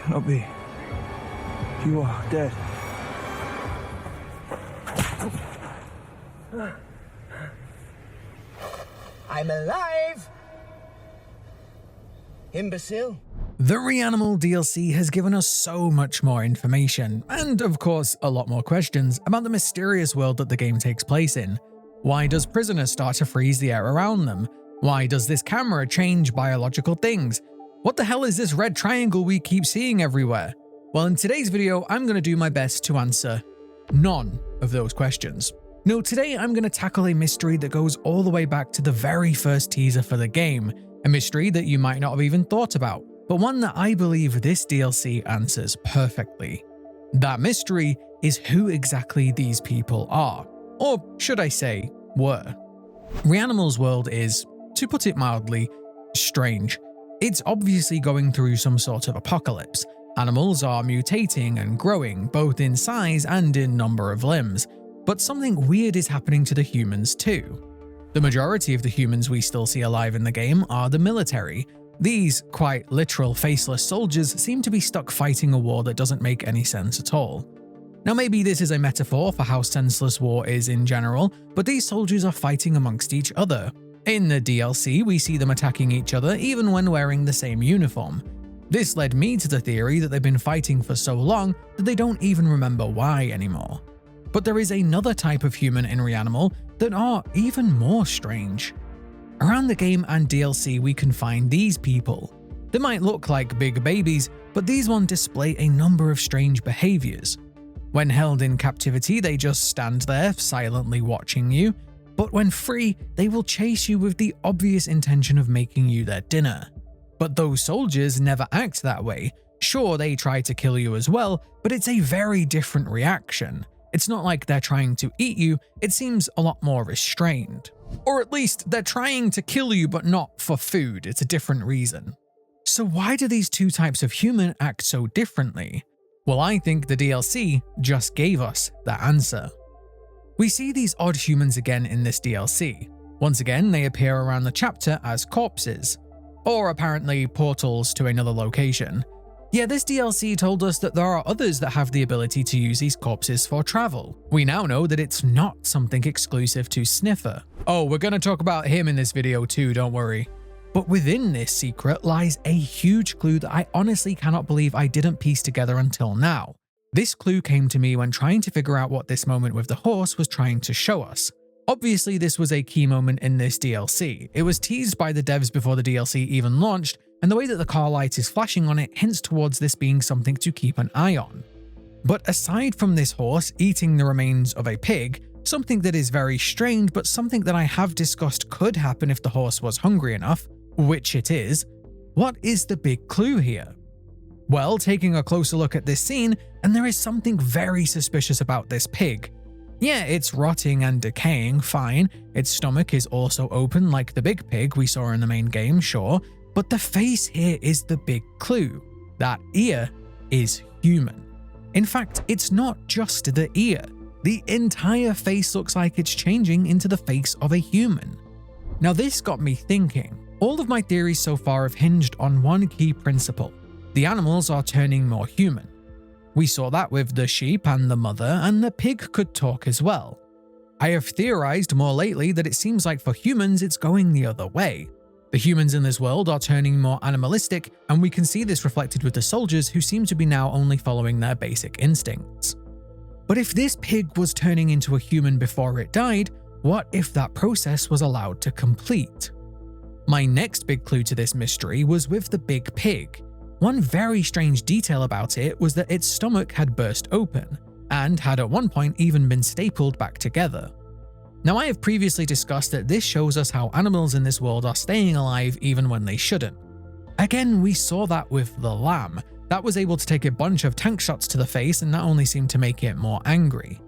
cannot be. You are dead. I'm alive! Imbecile. The REANIMAL DLC has given us so much more information, and of course a lot more questions about the mysterious world that the game takes place in. Why does prisoners start to freeze the air around them? Why does this camera change biological things? What the hell is this red triangle we keep seeing everywhere? Well, in today's video, I'm going to do my best to answer none of those questions. No, today I'm going to tackle a mystery that goes all the way back to the very first teaser for the game, a mystery that you might not have even thought about, but one that I believe this DLC answers perfectly. That mystery is who exactly these people are, or should I say, were. REANIMAL's world is, to put it mildly, strange. It's obviously going through some sort of apocalypse. Animals are mutating and growing, both in size and in number of limbs, but something weird is happening to the humans too. The majority of the humans we still see alive in the game are the military. These, quite literal faceless soldiers seem to be stuck fighting a war that doesn't make any sense at all. Now maybe this is a metaphor for how senseless war is in general, but these soldiers are fighting amongst each other. In the DLC, we see them attacking each other even when wearing the same uniform. This led me to the theory that they've been fighting for so long that they don't even remember why anymore. But there is another type of human in REANIMAL that are even more strange. Around the game and DLC, we can find these people. They might look like big babies, but these ones display a number of strange behaviors. When held in captivity, they just stand there, silently watching you, but when free, they will chase you with the obvious intention of making you their dinner. But those soldiers never act that way. Sure, they try to kill you as well, but it's a very different reaction. It's not like they're trying to eat you, it seems a lot more restrained. Or at least they're trying to kill you but not for food, it's a different reason. So why do these two types of human act so differently? Well, I think the DLC just gave us the answer. We see these odd humans again in this DLC. Once again, they appear around the chapter as corpses, or apparently portals to another location. Yeah, this DLC told us that there are others that have the ability to use these corpses for travel. We now know that it's not something exclusive to Sniffer. Oh, we're gonna talk about him in this video too, don't worry. But within this secret lies a huge clue that I honestly cannot believe I didn't piece together until now. This clue came to me when trying to figure out what this moment with the horse was trying to show us. Obviously, this was a key moment in this DLC. It was teased by the devs before the DLC even launched, and the way that the car light is flashing on it hints towards this being something to keep an eye on. But aside from this horse eating the remains of a pig, something that is very strange but something that I have discussed could happen if the horse was hungry enough, which it is, what is the big clue here? Well, taking a closer look at this scene, and there is something very suspicious about this pig. Yeah, it's rotting and decaying, fine, its stomach is also open like the big pig we saw in the main game, sure, but the face here is the big clue. That ear is human. In fact, it's not just the ear. The entire face looks like it's changing into the face of a human. Now this got me thinking. All of my theories so far have hinged on one key principle. The animals are turning more human. We saw that with the sheep and the mother, and the pig could talk as well. I have theorized more lately that it seems like for humans it's going the other way. The humans in this world are turning more animalistic, and we can see this reflected with the soldiers who seem to be now only following their basic instincts. But if this pig was turning into a human before it died, what if that process was allowed to complete? My next big clue to this mystery was with the big pig. One very strange detail about it was that its stomach had burst open, and had at one point even been stapled back together. Now I have previously discussed that this shows us how animals in this world are staying alive even when they shouldn't. Again, we saw that with the lamb. That was able to take a bunch of tank shots to the face and that only seemed to make it more angry.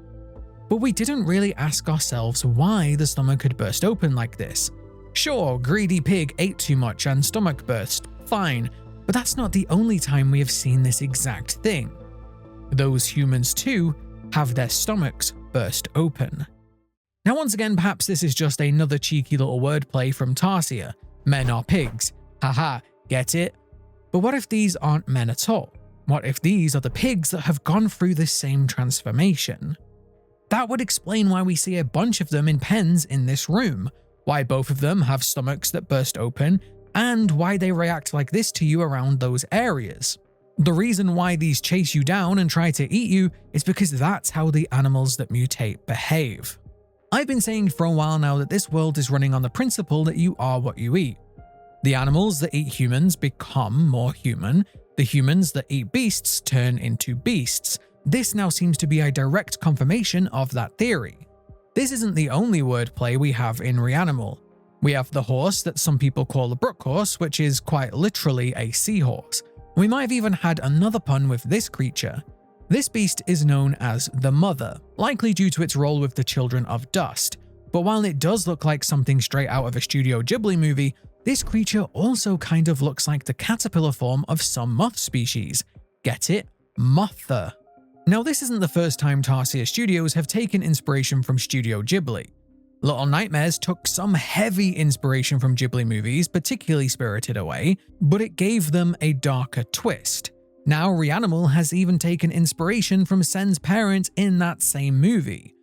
But we didn't really ask ourselves why the stomach had burst open like this. Sure, greedy pig ate too much and stomach burst, fine, but that's not the only time we have seen this exact thing. Those humans too have their stomachs burst open. Now once again, perhaps this is just another cheeky little wordplay from Tarsia. Men are pigs. Haha, get it? But what if these aren't men at all? What if these are the pigs that have gone through this same transformation? That would explain why we see a bunch of them in pens in this room, why both of them have stomachs that burst open, and why they react like this to you around those areas. The reason why these chase you down and try to eat you is because that's how the animals that mutate behave. I've been saying for a while now that this world is running on the principle that you are what you eat. The animals that eat humans become more human, the humans that eat beasts turn into beasts. This now seems to be a direct confirmation of that theory. This isn't the only wordplay we have in REANIMAL. We have the horse that some people call a brook horse, which is quite literally a seahorse. We might have even had another pun with this creature. This beast is known as the Mother, likely due to its role with the Children of Dust. But while it does look like something straight out of a Studio Ghibli movie, this creature also kind of looks like the caterpillar form of some moth species. Get it? Mother. Now, this isn't the first time Tarsier Studios have taken inspiration from Studio Ghibli. Little Nightmares took some heavy inspiration from Ghibli movies, particularly Spirited Away, but it gave them a darker twist. Now, REANIMAL has even taken inspiration from Sen's parents in that same movie.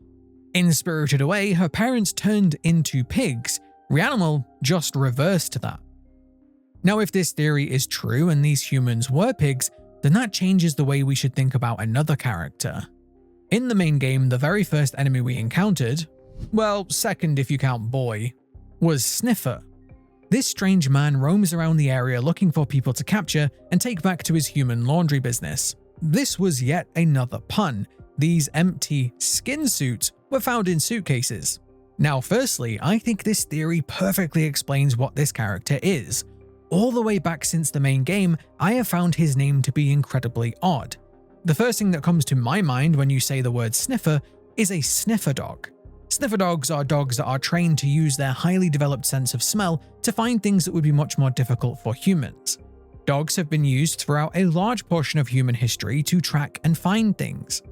In Spirited Away, her parents turned into pigs. REANIMAL just reversed that. Now, if this theory is true and these humans were pigs, then that changes the way we should think about another character. In the main game, the very first enemy we encountered, well, second if you count Boy, was Sniffer. This strange man roams around the area looking for people to capture and take back to his human laundry business. This was yet another pun. These empty skin suits were found in suitcases. Now, firstly, I think this theory perfectly explains what this character is. All the way back since the main game, I have found his name to be incredibly odd. The first thing that comes to my mind when you say the word sniffer is a sniffer dog. Sniffer dogs are dogs that are trained to use their highly developed sense of smell to find things that would be much more difficult for humans. Dogs have been used throughout a large portion of human history to track and find things.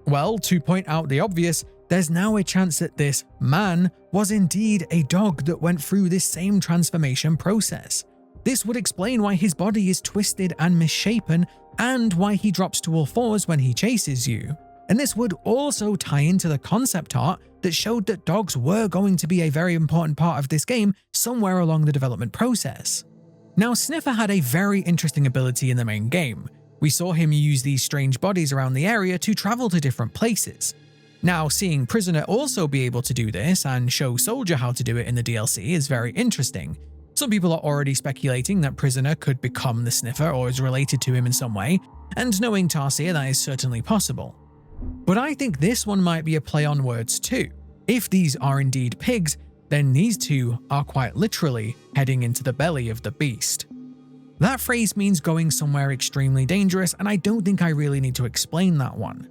Well, to point out the obvious, there's now a chance that this man was indeed a dog that went through this same transformation process. This would explain why his body is twisted and misshapen, and why he drops to all fours when he chases you. And this would also tie into the concept art that showed that dogs were going to be a very important part of this game somewhere along the development process. Now, Sniffer had a very interesting ability in the main game. We saw him use these strange bodies around the area to travel to different places. Now, seeing Prisoner also be able to do this and show Soldier how to do it in the DLC is very interesting. Some people are already speculating that Prisoner could become the Sniffer or is related to him in some way, and knowing Tarsier, that is certainly possible. But I think this one might be a play on words too. If these are indeed pigs, then these two are quite literally heading into the belly of the beast. That phrase means going somewhere extremely dangerous, and I don't think I really need to explain that one.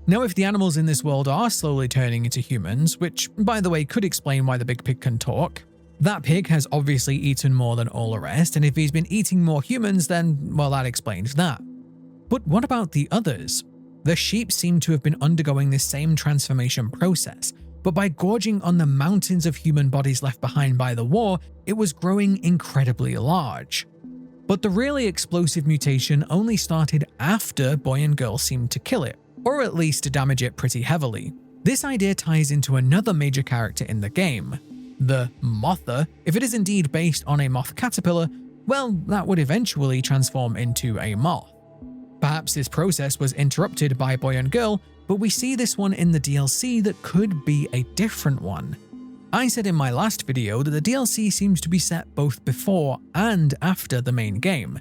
Now, if the animals in this world are slowly turning into humans, which, by the way, could explain why the big pig can talk, that pig has obviously eaten more than all the rest, and if he's been eating more humans, then, well, that explains that. But what about the others? The sheep seem to have been undergoing this same transformation process, but by gorging on the mountains of human bodies left behind by the war, it was growing incredibly large. But the really explosive mutation only started after Boy and Girl seemed to kill it, or at least damage it pretty heavily. This idea ties into another major character in the game, the Mother. If it is indeed based on a moth caterpillar, well, that would eventually transform into a moth. Perhaps this process was interrupted by Boy and Girl, but we see this one in the DLC that could be a different one. I said in my last video that the DLC seems to be set both before and after the main game.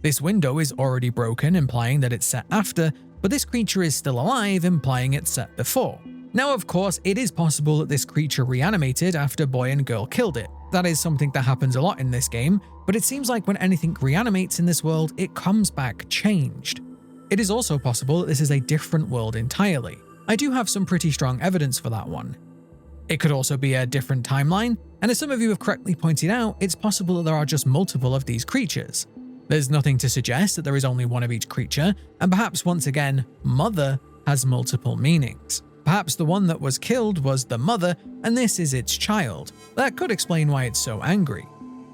This window is already broken, implying that it's set after, but this creature is still alive, implying it's set before. Now, of course, it is possible that this creature reanimated after Boy and Girl killed it. That is something that happens a lot in this game, but it seems like when anything reanimates in this world, it comes back changed. It is also possible that this is a different world entirely. I do have some pretty strong evidence for that one. It could also be a different timeline, and as some of you have correctly pointed out, it's possible that there are just multiple of these creatures. There's nothing to suggest that there is only one of each creature, and perhaps once again, Mother has multiple meanings. Perhaps the one that was killed was the mother, and this is its child. That could explain why it's so angry.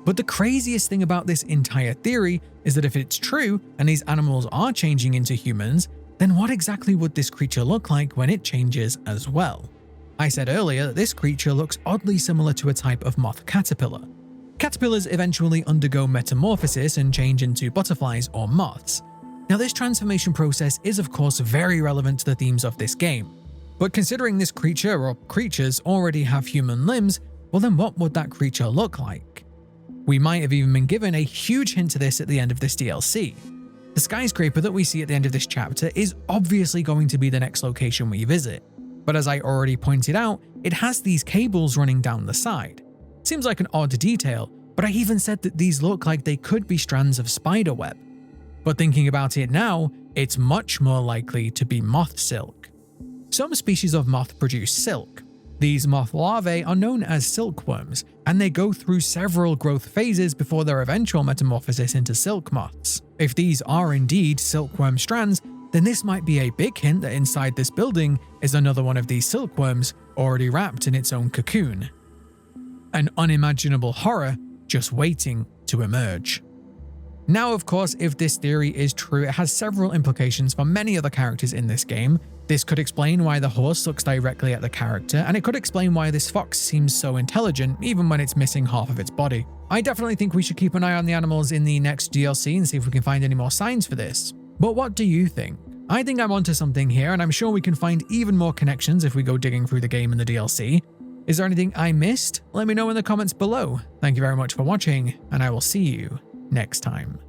But the craziest thing about this entire theory is that if it's true and these animals are changing into humans, then what exactly would this creature look like when it changes as well? I said earlier that this creature looks oddly similar to a type of moth caterpillar. Caterpillars eventually undergo metamorphosis and change into butterflies or moths. Now, this transformation process is of course very relevant to the themes of this game. But considering this creature or creatures already have human limbs, well then what would that creature look like? We might have even been given a huge hint to this at the end of this DLC. The skyscraper that we see at the end of this chapter is obviously going to be the next location we visit. But as I already pointed out, it has these cables running down the side. Seems like an odd detail, but I even said that these look like they could be strands of spider web. But thinking about it now, it's much more likely to be moth silk. Some species of moth produce silk. These moth larvae are known as silkworms, and they go through several growth phases before their eventual metamorphosis into silk moths. If these are indeed silkworm strands, then this might be a big hint that inside this building is another one of these silkworms already wrapped in its own cocoon. An unimaginable horror just waiting to emerge. Now, of course, if this theory is true, it has several implications for many other characters in this game. This could explain why the horse looks directly at the character, and it could explain why this fox seems so intelligent even when it's missing half of its body. I definitely think we should keep an eye on the animals in the next DLC and see if we can find any more signs for this. But what do you think? I think I'm onto something here, and I'm sure we can find even more connections if we go digging through the game and the DLC. Is there anything I missed? Let me know in the comments below. Thank you very much for watching, and I will see you next time.